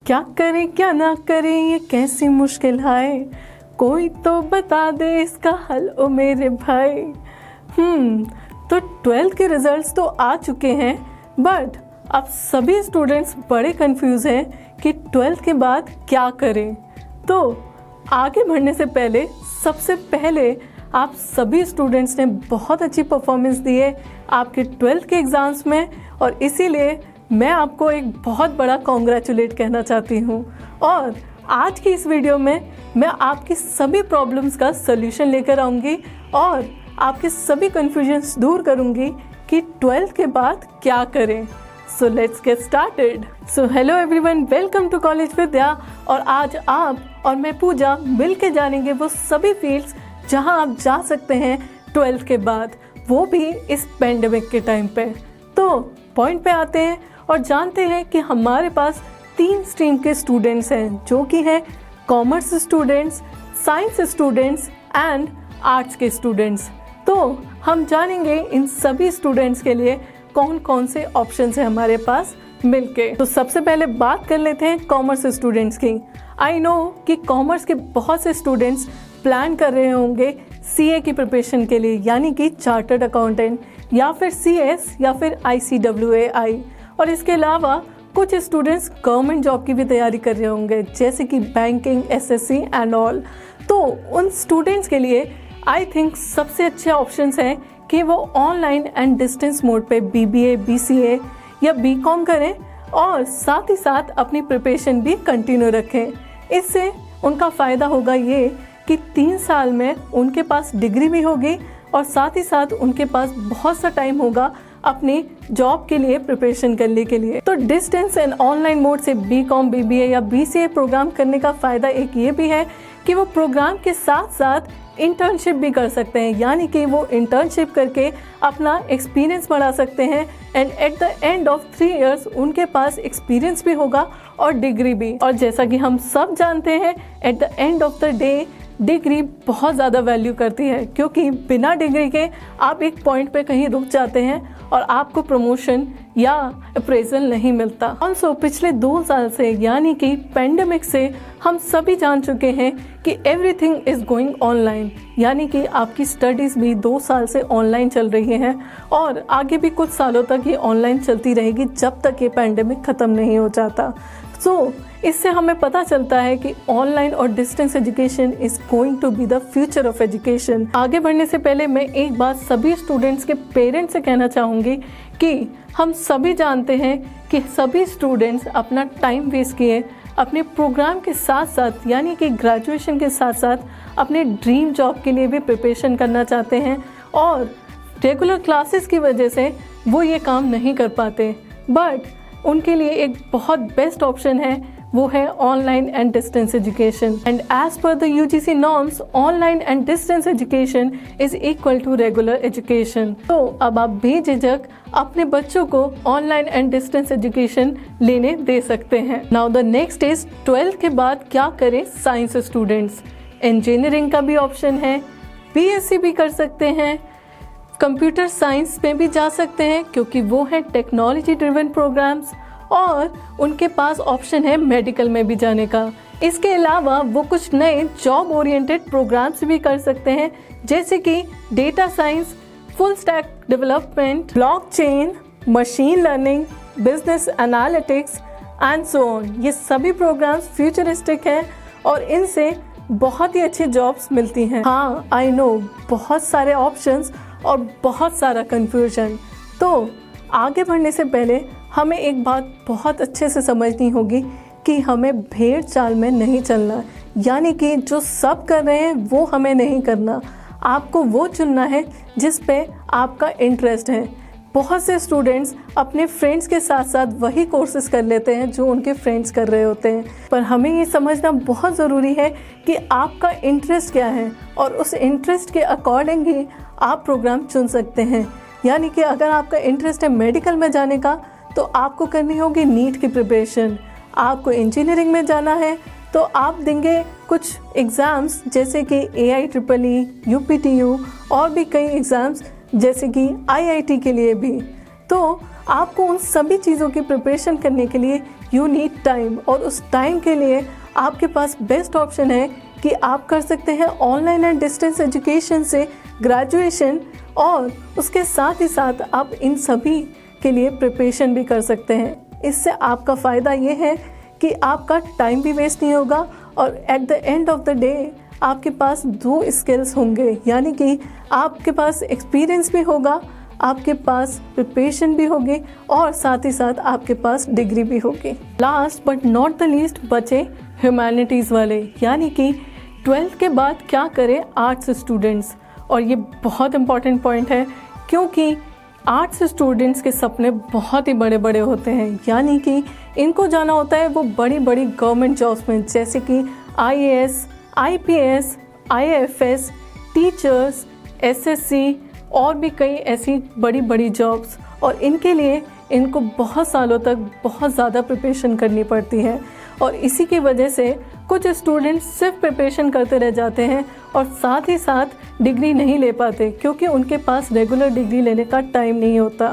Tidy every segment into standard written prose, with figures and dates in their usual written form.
क्या करें क्या ना करें ये कैसी मुश्किल है, कोई तो बता दे इसका हल ओ मेरे भाई। तो 12th के रिजल्ट्स तो आ चुके हैं, बट अब सभी स्टूडेंट्स बड़े कंफ्यूज हैं कि 12th के बाद क्या करें। तो आगे बढ़ने से पहले सबसे पहले आप सभी स्टूडेंट्स ने बहुत अच्छी परफॉर्मेंस दी है आपके 12th के एग्ज़ाम्स में, और इसीलिए मैं आपको एक बहुत बड़ा कॉन्ग्रेचुलेट कहना चाहती हूँ। और आज की इस वीडियो में मैं आपकी सभी प्रॉब्लम्स का सल्यूशन लेकर आऊँगी और आपके सभी कन्फ्यूजन्स दूर करूँगी कि 12th के बाद क्या करें। So let's get started. So hello everyone, welcome to College Vidya. और आज आप और मैं पूजा मिल के जानेंगे वो सभी फील्ड्स जहां आप जा सकते हैं 12th के बाद, वो भी इस पेंडेमिक के टाइम पे। तो पॉइंट पे आते हैं और जानते हैं कि हमारे पास 3 स्ट्रीम के स्टूडेंट्स हैं, जो कि हैं commerce students, science students and arts के स्टूडेंट्स। तो हम जानेंगे इन सभी स्टूडेंट्स के लिए कौन कौन से ऑप्शंस हैं हमारे पास मिलके। तो सबसे पहले बात कर लेते हैं कॉमर्स स्टूडेंट्स की। आई नो कि कॉमर्स के बहुत से स्टूडेंट्स प्लान कर रहे होंगे सीए की प्रिपरेशन के लिए, यानी कि चार्टर्ड अकाउंटेंट या फिर सीएस या फिर ICAI। और इसके अलावा कुछ स्टूडेंट्स गवर्नमेंट जॉब की भी तैयारी कर रहे होंगे, जैसे कि बैंकिंग, SSC एंड ऑल। तो उन स्टूडेंट्स के लिए आई थिंक सबसे अच्छे ऑप्शंस हैं कि वो ऑनलाइन एंड डिस्टेंस मोड पे BBA, BCA या BCom करें और साथ ही साथ अपनी प्रिपरेशन भी कंटिन्यू रखें। इससे उनका फ़ायदा होगा ये कि 3 साल में उनके पास डिग्री भी होगी और साथ ही साथ उनके पास बहुत सा टाइम होगा अपनी जॉब के लिए प्रिपरेशन करने के लिए। तो डिस्टेंस एंड ऑनलाइन मोड से BCom, BBA या BCA प्रोग्राम करने का फ़ायदा एक ये भी है कि वो प्रोग्राम के साथ साथ इंटर्नशिप भी कर सकते हैं, यानी कि वो इंटर्नशिप करके अपना एक्सपीरियंस बढ़ा सकते हैं and at the end of 3 years उनके पास एक्सपीरियंस भी होगा और डिग्री भी। और जैसा कि हम सब जानते हैं, at the end of the day degree बहुत ज़्यादा वैल्यू करती है, क्योंकि बिना डिग्री के आप एक पॉइंट पे कहीं रुक जाते हैं और आपको प्रमोशन या अप्रेजल नहीं मिलता। ऑल्सो पिछले 2 साल से, यानी कि पेंडेमिक से, हम सभी जान चुके हैं कि एवरीथिंग इज़ गोइंग ऑनलाइन, यानी कि आपकी स्टडीज़ भी 2 साल से ऑनलाइन चल रही हैं और आगे भी कुछ सालों तक ये ऑनलाइन चलती रहेगी जब तक ये पेंडेमिक ख़त्म नहीं हो जाता। सो इससे हमें पता चलता है कि ऑनलाइन और distance education is going to be the future of education. आगे बढ़ने से पहले मैं एक बात सभी स्टूडेंट्स के पेरेंट्स से कहना चाहूँगी कि हम सभी जानते हैं कि सभी स्टूडेंट्स अपना टाइम वेस्ट किए अपने प्रोग्राम के साथ साथ, यानी कि ग्रेजुएशन के साथ साथ अपने ड्रीम जॉब के लिए भी प्रिपरेशन करना चाहते हैं, और रेगुलर क्लासेस की वजह से वो ये काम नहीं कर पाते। बट उनके लिए एक बहुत बेस्ट ऑप्शन है, वो है online and distance education. And as per the UGC norms, online and distance education is equal to regular education. तो अब आप बेझिझक अपने बच्चों को ऑनलाइन एंड डिस्टेंस एजुकेशन लेने दे सकते हैं। Now the next is 12th के बाद क्या करें साइंस स्टूडेंट्स। इंजीनियरिंग का भी ऑप्शन है, BSc भी कर सकते हैं, कंप्यूटर साइंस में भी जा सकते हैं क्योंकि वो है टेक्नोलॉजी ड्रिवन प्रोग्राम्स, और उनके पास ऑप्शन है मेडिकल में भी जाने का। इसके अलावा वो कुछ नए जॉब ओरिएंटेड प्रोग्राम्स भी कर सकते हैं, जैसे कि data science, full stack development, blockchain, machine learning, business analytics and so on. ये सभी प्रोग्राम्स फ्यूचरिस्टिक हैं और इनसे बहुत ही अच्छी जॉब्स मिलती हैं। हाँ, आई नो, बहुत सारे ऑप्शंस और बहुत सारा कन्फ्यूजन। तो आगे बढ़ने से पहले हमें एक बात बहुत अच्छे से समझनी होगी कि हमें भेड़ चाल में नहीं चलना, यानी कि जो सब कर रहे हैं वो हमें नहीं करना। आपको वो चुनना है जिस पे आपका इंटरेस्ट है। बहुत से स्टूडेंट्स अपने फ्रेंड्स के साथ साथ वही कोर्सेज कर लेते हैं जो उनके फ्रेंड्स कर रहे होते हैं, पर हमें ये समझना बहुत ज़रूरी है कि आपका इंटरेस्ट क्या है और उस इंटरेस्ट के अकॉर्डिंग ही आप प्रोग्राम चुन सकते हैं। यानी कि अगर आपका इंटरेस्ट है मेडिकल में जाने का, तो आपको करनी होगी नीट की प्रिपरेशन। आपको इंजीनियरिंग में जाना है तो आप देंगे कुछ एग्ज़ाम्स, जैसे कि AIEEE, UPTU और भी कई एग्ज़ाम्स, जैसे कि IIT के लिए भी। तो आपको उन सभी चीज़ों की प्रिपरेशन करने के लिए यू नीड टाइम, और उस टाइम के लिए आपके पास बेस्ट ऑप्शन है कि आप कर सकते हैं ऑनलाइन एंड डिस्टेंस एजुकेशन से ग्रेजुएशन, और उसके साथ ही साथ आप इन सभी के लिए प्रिपरेशन भी कर सकते हैं। इससे आपका फ़ायदा ये है कि आपका टाइम भी वेस्ट नहीं होगा, और at the end of the day आपके पास 2 स्किल्स होंगे, यानी कि आपके पास एक्सपीरियंस भी होगा, आपके पास प्रिपरेशन भी होगी, और साथ ही साथ आपके पास डिग्री भी होगी। Last but not the least बचे ह्यूमैनिटीज़ वाले, यानी कि 12th के बाद क्या करें आर्ट्स स्टूडेंट्स। और ये बहुत इंपॉर्टेंट पॉइंट है, क्योंकि आर्ट्स स्टूडेंट्स के सपने बहुत ही बड़े बड़े होते हैं, यानी कि इनको जाना होता है वो बड़ी बड़ी गवर्नमेंट जॉब्स में, जैसे कि IAS, IPS, IAFS, teachers, SSC और भी कई ऐसी बड़ी बड़ी जॉब्स। और इनके लिए इनको बहुत सालों तक बहुत ज़्यादा प्रिपरेशन करनी पड़ती है, और इसी की वजह से कुछ स्टूडेंट्स सिर्फ प्रिपरेशन करते रह जाते हैं और साथ ही साथ डिग्री नहीं ले पाते, क्योंकि उनके पास रेगुलर डिग्री लेने का टाइम नहीं होता।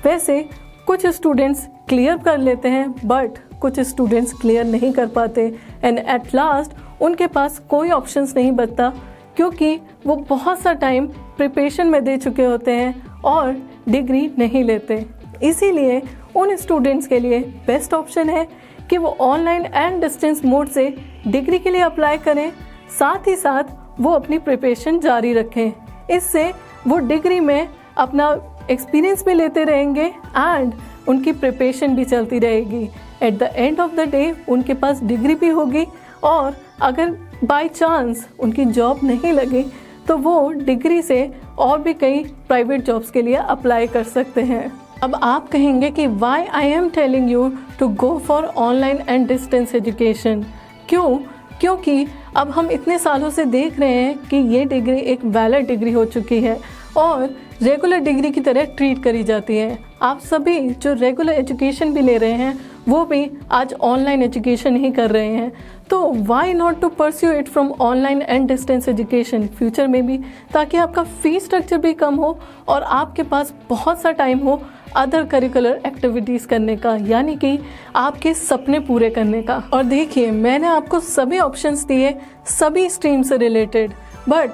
वैसे कुछ स्टूडेंट्स क्लियर कर लेते हैं, बट कुछ स्टूडेंट्स क्लियर नहीं कर पाते, एंड एट लास्ट उनके पास कोई ऑप्शंस नहीं बचता, क्योंकि वो बहुत सा टाइम प्रिपरेशन में दे चुके होते हैं और डिग्री नहीं लेते। इसीलिए उन स्टूडेंट्स के लिए बेस्ट ऑप्शन है कि वो ऑनलाइन एंड डिस्टेंस मोड से डिग्री के लिए अप्लाई करें, साथ ही साथ वो अपनी प्रिपरेशन जारी रखें। इससे वो डिग्री में अपना एक्सपीरियंस भी लेते रहेंगे एंड उनकी प्रिपरेशन भी चलती रहेगी। At the end of the day उनके पास डिग्री भी होगी, और अगर बाय चांस उनकी जॉब नहीं लगी तो वो डिग्री से और भी कई प्राइवेट जॉब्स के लिए अप्लाई कर सकते हैं। अब आप कहेंगे कि why I am telling you to go for online and distance education. क्यों? क्योंकि अब हम इतने सालों से देख रहे हैं कि ये डिग्री एक वैलिड डिग्री हो चुकी है और रेगुलर डिग्री की तरह ट्रीट करी जाती है। आप सभी जो रेगुलर एजुकेशन भी ले रहे हैं वो भी आज ऑनलाइन एजुकेशन ही कर रहे हैं, तो why not to pursue it from online and distance education future में भी, ताकि आपका फीस स्ट्रक्चर भी कम हो और आपके पास बहुत सा टाइम हो अदर करिकुलर एक्टिविटीज़ करने का, यानी कि आपके सपने पूरे करने का। और देखिए, मैंने आपको सभी ऑप्शंस दिए सभी स्ट्रीम से related, but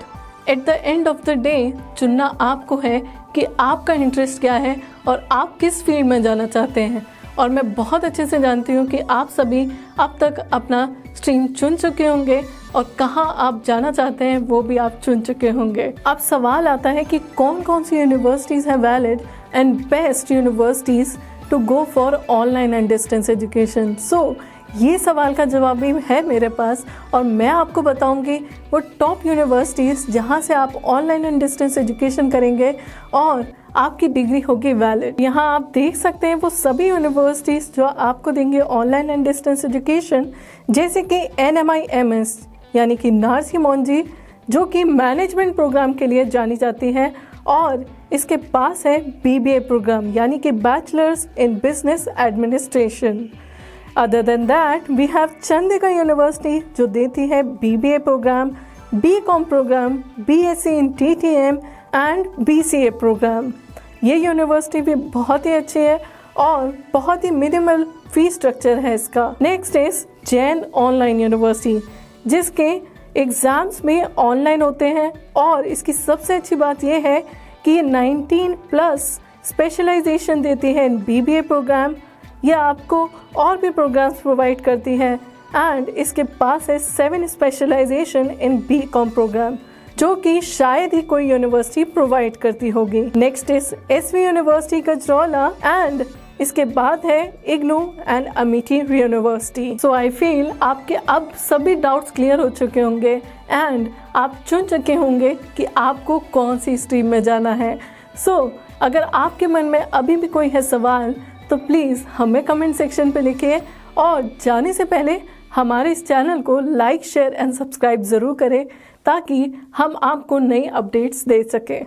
at the end of the day चुनना आपको है कि आपका इंटरेस्ट क्या है और आप किस फील्ड में जाना चाहते हैं। और मैं बहुत अच्छे से जानती हूँ कि आप सभी अब तक अपना स्ट्रीम चुन चुके होंगे और कहाँ आप जाना चाहते हैं वो भी आप चुन चुके होंगे। अब सवाल आता है कि कौन कौन सी यूनिवर्सिटीज़ हैं valid and best universities to go for online and distance education. So ये सवाल का जवाब भी है मेरे पास, और मैं आपको बताऊंगी वो टॉप यूनिवर्सिटीज़ जहाँ से आप ऑनलाइन एंड डिस्टेंस एजुकेशन करेंगे और आपकी डिग्री होगी वैलिड। यहाँ आप देख सकते हैं वो सभी यूनिवर्सिटीज़ जो आपको देंगे ऑनलाइन एंड डिस्टेंस एजुकेशन, जैसे कि NMIMS यानी कि नार्सी मोंजी, जो कि मैनेजमेंट प्रोग्राम के लिए जानी जाती है, और इसके पास है BBA प्रोग्राम यानी कि bachelors in business administration. Other than that we have Chandigarh university जो देती है BBA program, BCom program, BSc in TTM and BCA program. ये यूनिवर्सिटी भी बहुत ही अच्छी है और बहुत ही मिनिमल फीस स्ट्रक्चर है इसका। Next is Jain online university, जिसके एग्ज़ाम्स में ऑनलाइन होते हैं, और इसकी सबसे अच्छी बात यह है कि ये 19+ स्पेशलाइजेशन देती है इन BBA प्रोग्राम। ये आपको और भी प्रोग्राम्स प्रोवाइड करती है, एंड इसके पास है 7 स्पेशलाइजेशन इन BCom प्रोग्राम, जो कि शायद ही कोई यूनिवर्सिटी प्रोवाइड करती होगी। Next is SV university Gajraula, and इसके बाद है IGNOU and Amethi university. So I feel आपके अब सभी डाउट्स क्लियर हो चुके होंगे एंड आप चुन चुके होंगे कि आपको कौन सी स्ट्रीम में जाना है। सो अगर आपके मन में अभी भी कोई है सवाल तो प्लीज़ हमें कमेंट सेक्शन पे लिखिए, और जाने से पहले हमारे इस चैनल को लाइक, शेयर एंड सब्सक्राइब ज़रूर करें, ताकि हम आपको नई अपडेट्स दे सकें।